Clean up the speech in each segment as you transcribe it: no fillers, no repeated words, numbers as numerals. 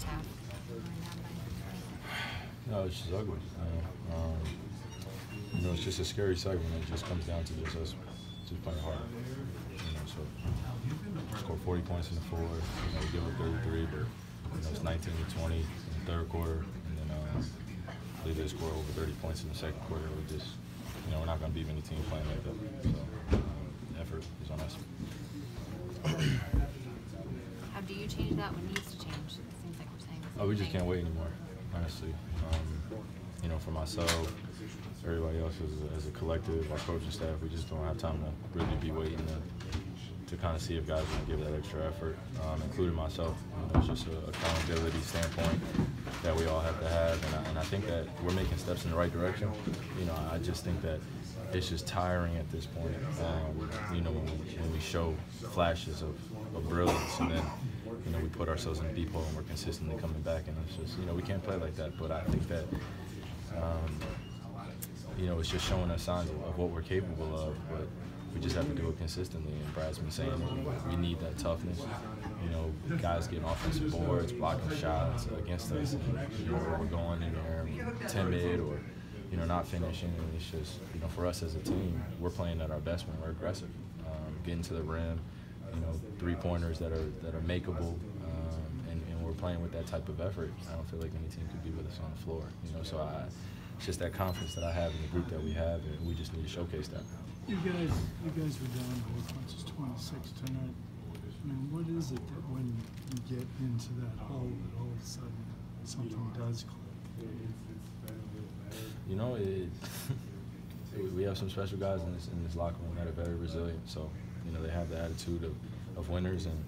first half? Going down by No, it's just ugly. It's just a scary sight when it just comes down to just us just playing hard. So score 40 points in the fourth, we give up 33, but it's 19 to 20 in the third quarter, and then I believe they score over 30 points in the second quarter. We just, we're not going to beat any team playing like that. So the effort is on us. How do you change that? What needs to change? It seems like we're saying the same We just thing. can't wait anymore, honestly. For myself, everybody else as a collective, our coaching staff, we just don't have time to really be waiting to kind of see if guys want to give that extra effort, including myself. It's just a accountability standpoint that we all have to have, and I think that we're making steps in the right direction. I just think that it's just tiring at this point. When we show flashes of brilliance, and then we put ourselves in a deep hole and we're consistently coming back, and it's just we can't play like that. But I think that it's just showing us signs of what we're capable of, but we just have to do it consistently. And Brad's been saying that we need that toughness. Guys getting offensive boards, blocking shots against us, and we're going in there timid or not finishing. And it's just for us as a team, we're playing at our best when we're aggressive, getting to the rim, three-pointers that are makeable, and we're playing with that type of effort. I don't feel like any team could be with us on the floor. So it's just that confidence that I have in the group that we have, and we just need to showcase that. You guys were down by as much as 26 tonight. What is it that when you get into that hole, that all of a sudden something does click? We have some special guys in this locker room that are very resilient. So, they have the attitude of winners, and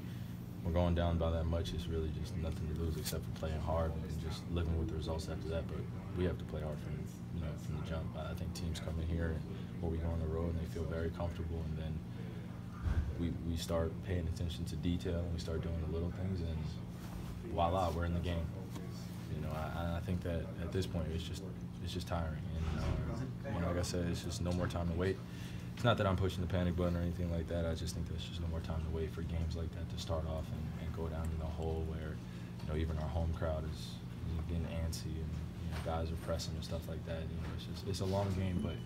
we're going down by that much. It's really just nothing to lose except for playing hard and just living with the results after that. But we have to play hard from the jump. I think teams come in here or we go on the road and they feel very comfortable, and then we start paying attention to detail and we start doing the little things, and voila, we're in the game. I think that at this point it's just tiring, and like I said, it's just no more time to wait. It's not that I'm pushing the panic button or anything like that. I just think there's just no more time to wait for games like that to start off and go down in a hole where even our home crowd is getting antsy, and guys are pressing and stuff like that. It's a long game, but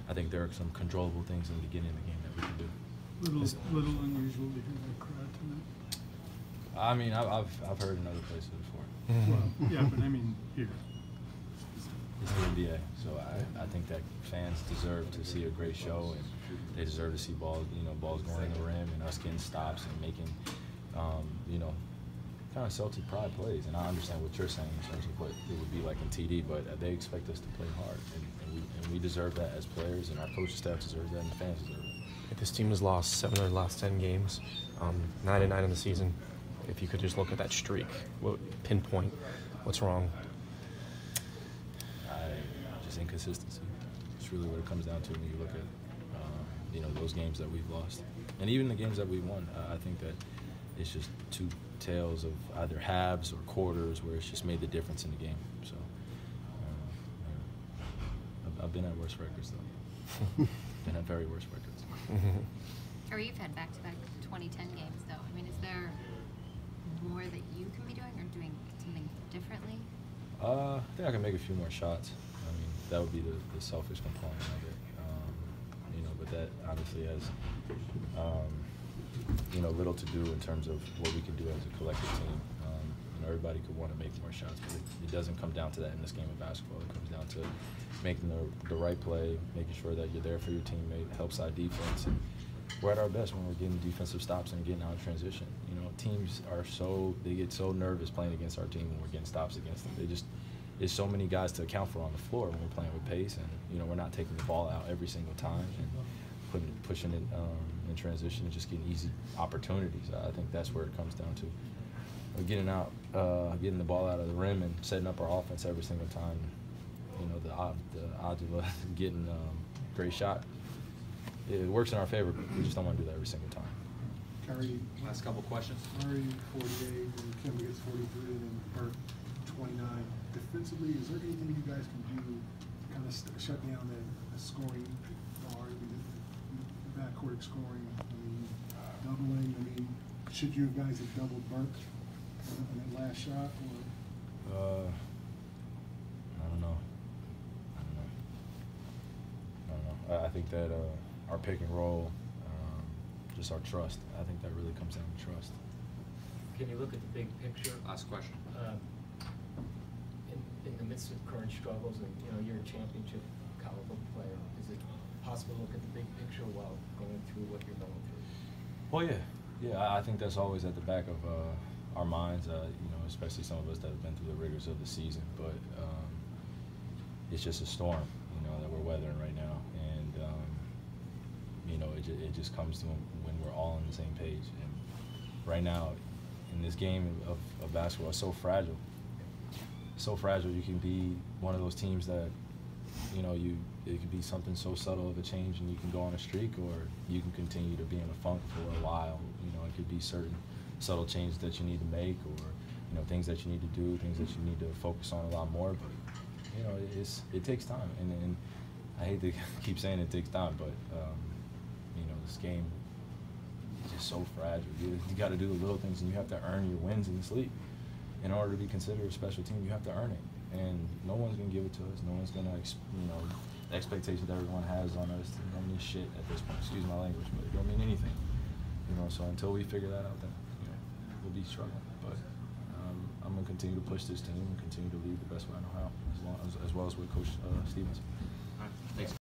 I think there are some controllable things in the beginning of the game that we can do. Little unusual to hear that crowd tonight. I've heard in other places before. Well, yeah, but here. It's the NBA, so I think that fans deserve to see a great show, and they deserve to see balls going in the rim and us getting stops and making, kind of Celtic pride plays. And I understand what you're saying in terms of what it would be like in TD, but they expect us to play hard, and we deserve that as players, and our coaching staff deserves that, and the fans deserve it. This team has lost 7 of the last 10 games, 9-9 in the season. If you could just look at that streak, pinpoint what's wrong. Just inconsistency. It's really what it comes down to when you look at those games that we've lost, and even the games that we won. I think that it's just two tales of either halves or quarters where it's just made the difference in the game. So I've been at worse records though. Been at very worse records. Or you've had back-to-back 2010 games, though. Is there more that you can be doing or doing something differently? I think I can make a few more shots. That would be the selfish component of it. But that honestly has, little to do in terms of what we can do as a collective team. Everybody could want to make more shots, but it doesn't come down to that in this game of basketball. It comes down to making the right play, making sure that you're there for your teammate, help side defense. And we're at our best when we're getting defensive stops and getting out of transition. Teams they get so nervous playing against our team when we're getting stops against them. There's so many guys to account for on the floor when we're playing with pace, and we're not taking the ball out every single time and pushing it in transition and just getting easy opportunities. I think that's where it comes down to. Getting the ball out of the rim and setting up our offense every single time. The odds of us getting a great shot, it works in our favor, but we just don't want to do that every single time. Kyrie, last couple questions. Kyrie 48, and Kemba gets 43, and then Burke 29. Defensively, is there anything you guys can do to kind of shut down the scoring guard, the backcourt scoring? Doubling. Should you guys have doubled Burke on that last shot? Or? I don't know. I think that our pick and roll, just our trust. I think that really comes down to trust. Can you look at the big picture? Last question. In the midst of current struggles, and you're a championship caliber player, is it possible to look at the big picture while going through what you're going through? Well, yeah. I think that's always at the back of our minds. Especially some of us that have been through the rigors of the season. But it's just a storm, that we're weathering right now, and it just comes to when we're all on the same page. And right now, in this game of basketball, it's so fragile. So fragile. You can be one of those teams that, it could be something so subtle of a change and you can go on a streak, or you can continue to be in a funk for a while. It could be certain subtle changes that you need to make, or, things that you need to do, things that you need to focus on a lot more. But, it takes time. And I hate to keep saying it takes time, but, this game is just so fragile. You got to do the little things, and you have to earn your wins in this league. In order to be considered a special team, you have to earn it. And no one's going to give it to us. No one's going to, the expectation that everyone has on us, it don't mean shit at this point. Excuse my language, but it don't mean anything. So until we figure that out, then, we'll be struggling. But I'm going to continue to push this team and continue to lead the best way I know how, as well as with Coach Stevens.